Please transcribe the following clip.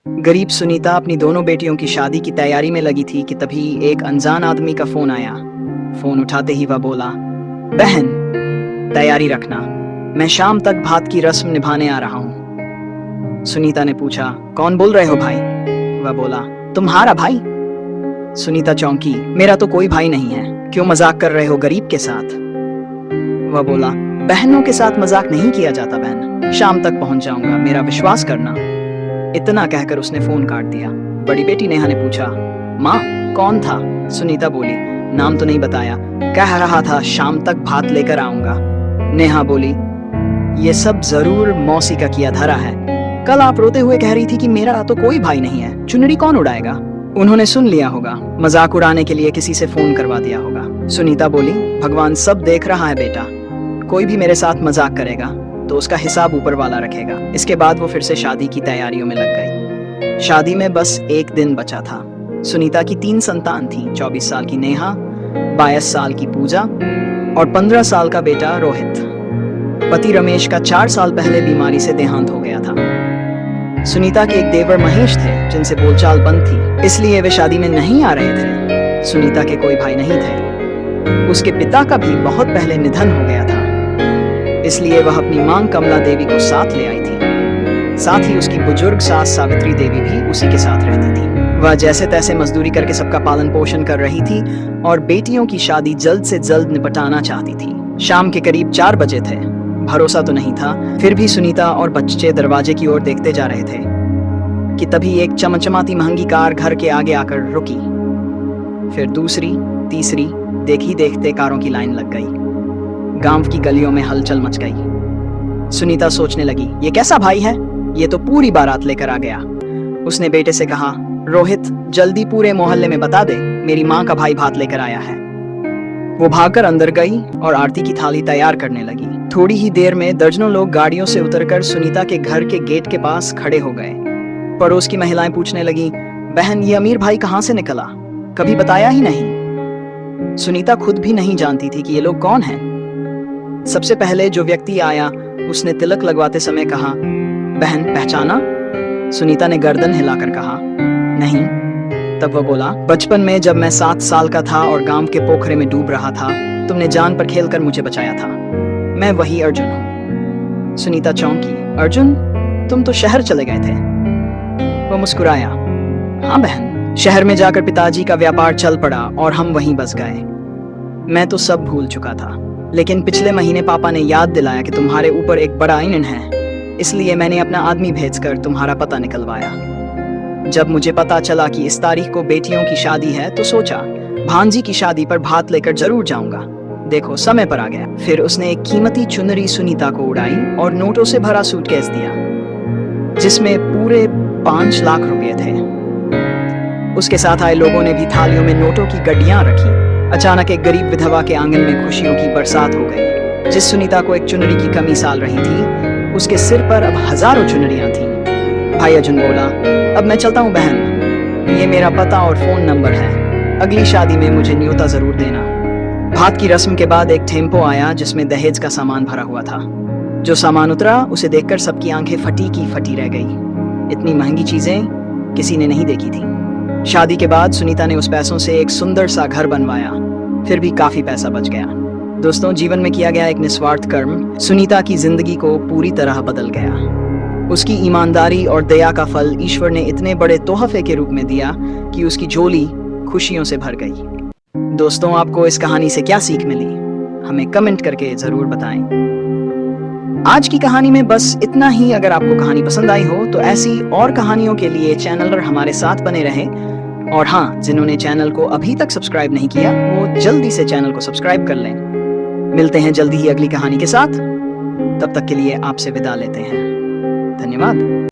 गरीब सुनीता अपनी दोनों बेटियों की शादी की तैयारी में लगी थी कि तभी एक अनजान आदमी का फोन आया। फोन उठाते ही वह बोला, बहन, तैयारी रखना, मैं शाम तक भात की रस्म निभाने आ रहा हूँ। सुनीता ने पूछा, कौन बोल रहे हो भाई? वह बोला, तुम्हारा भाई। सुनीता चौंकी, मेरा तो कोई भाई नहीं है, क्यों मजाक कर रहे हो गरीब के साथ? वह बोला, बहनों के साथ मजाक नहीं किया जाता बहन, शाम तक पहुंच जाऊंगा, मेरा विश्वास करना। इतना कहकर उसने फोन काट दिया। बड़ी बेटी नेहा ने पूछा, माँ कौन था? सुनीता बोली, नाम तो नहीं बताया, कह रहा था शाम तक भात लेकर आऊंगा। नेहा बोली, ये सब जरूर मौसी का किया धरा है, कल आप रोते हुए कह रही थी कि मेरा तो कोई भाई नहीं है, चुनरी कौन उड़ाएगा? उन्होंने सुन लिया होगा, मजाक उड़ाने के लिए किसी से फोन करवा दिया होगा। सुनीता बोली, भगवान सब देख रहा है बेटा, कोई भी मेरे साथ मजाक करेगा तो उसका हिसाब ऊपर वाला रखेगा। इसके बाद वो फिर से शादी की तैयारियों में लग गई। शादी में बस एक दिन बचा था। सुनीता की 3 संतान थी, 24 साल की नेहा, 22 साल की पूजा और 15 साल का बेटा रोहित। पति रमेश का 4 साल पहले बीमारी से देहांत हो गया था। सुनीता के एक देवर महेश थे जिनसे बोलचाल बंद थी, इसलिए वे शादी में नहीं आ रहे थे। सुनीता के कोई भाई नहीं थे, उसके पिता का भी बहुत पहले निधन हो गया था, इसलिए वह अपनी मां कमला देवी को साथ ले आई थी। साथ ही उसकी बुजुर्ग सास सावित्री देवी भी उसी के साथ रहती थी। वह जैसे तैसे मजदूरी करके सबका पालन पोषण कर रही थी और बेटियों की शादी जल्द से जल्द निपटाना चाहती थी। शाम के करीब 4 बजे थे। भरोसा तो नहीं था, फिर भी सुनीता और बच्चे दरवाजे की ओर देखते जा रहे थे कि तभी एक चमचमाती महंगी कार घर के आगे आकर रुकी। फिर दूसरी, तीसरी, देखी देखते कारों की लाइन लग गई। गांव की गलियों में हलचल मच गई। सुनीता सोचने लगी, ये कैसा भाई है, ये तो पूरी बारात लेकर आ गया। उसने बेटे से कहा, रोहित जल्दी पूरे मोहल्ले में बता दे, मेरी माँ का भाई भात लेकर आया है। वो भागकर अंदर गई और आरती की थाली तैयार करने लगी। थोड़ी ही देर में दर्जनों लोग गाड़ियों से उतरकर सुनीता के घर के गेट के पास खड़े हो गए। पड़ोस की महिलाएं पूछने लगी, बहन ये अमीर भाई कहाँ से निकला, कभी बताया ही नहीं। सुनीता खुद भी नहीं जानती थी कि ये लोग कौन हैं। सबसे पहले जो व्यक्ति आया उसने तिलक लगवाते समय कहा, बहन पहचाना? सुनीता ने गर्दन हिलाकर कहा, नहीं। तब वह बोला, बचपन में जब मैं 7 साल का था और गांव के पोखरे में डूब रहा था, तुमने जान पर खेलकर मुझे बचाया था, मैं वही अर्जुन हूँ। सुनीता चौंकी, अर्जुन, तुम तो शहर चले गए थे। वह मुस्कुराया, हाँ बहन, शहर में जाकर पिताजी का व्यापार चल पड़ा और हम वहीं बस गए। मैं तो सब भूल चुका था, लेकिन पिछले महीने पापा ने याद दिलाया कि तुम्हारे ऊपर एक बड़ा इन है, इसलिए मैंने अपना आदमी भेजकर तुम्हारा पता निकलवाया। जब मुझे पता चला कि इस तारीख को बेटियों की शादी है तो सोचा भांजी की शादी पर भात लेकर जरूर जाऊंगा। देखो समय पर आ गया। फिर उसने एक कीमती चुनरी सुनीता को उड़ाई और नोटों से भरा सूटकेस दिया जिसमें पूरे 5 लाख रुपए थे। उसके साथ आए लोगों ने भी थालियों में नोटों की गड्डियां रखी। अचानक एक गरीब विधवा के आंगन में खुशियों की बरसात हो गई। जिस सुनीता को एक चुनरी की कमी साल रही थी, उसके सिर पर अब हजारों चुनरियां थीं। भाई अर्जुन बोला, अब मैं चलता हूँ बहन, ये मेरा पता और फोन नंबर है, अगली शादी में मुझे न्योता जरूर देना। भात की रस्म के बाद एक टेम्पो आया जिसमें दहेज का सामान भरा हुआ था। जो सामान उतरा उसे देखकर सबकी आंखें फटी की फटी रह गई। इतनी महंगी चीजें किसी ने नहीं देखी थी। शादी के बाद सुनीता ने उस पैसों से एक सुंदर सा घर बनवाया, फिर भी काफी पैसा बच गया। दोस्तों, जीवन में किया गया एक निस्वार्थ कर्म सुनीता की जिंदगी को पूरी तरह बदल गया। उसकी ईमानदारी और दया का फल ईश्वर ने इतने बड़े तोहफे के रूप में दिया कि उसकी झोली खुशियों से भर गई। दोस्तों, आपको इस कहानी से क्या सीख मिली, हमें कमेंट करके जरूर बताएं। आज की कहानी में बस इतना ही। अगर आपको कहानी पसंद आई हो तो ऐसी और कहानियों के लिए चैनल पर हमारे साथ बने रहें। और हाँ, जिन्होंने चैनल को अभी तक सब्सक्राइब नहीं किया वो जल्दी से चैनल को सब्सक्राइब कर लें। मिलते हैं जल्दी ही अगली कहानी के साथ, तब तक के लिए आपसे विदा लेते हैं। धन्यवाद।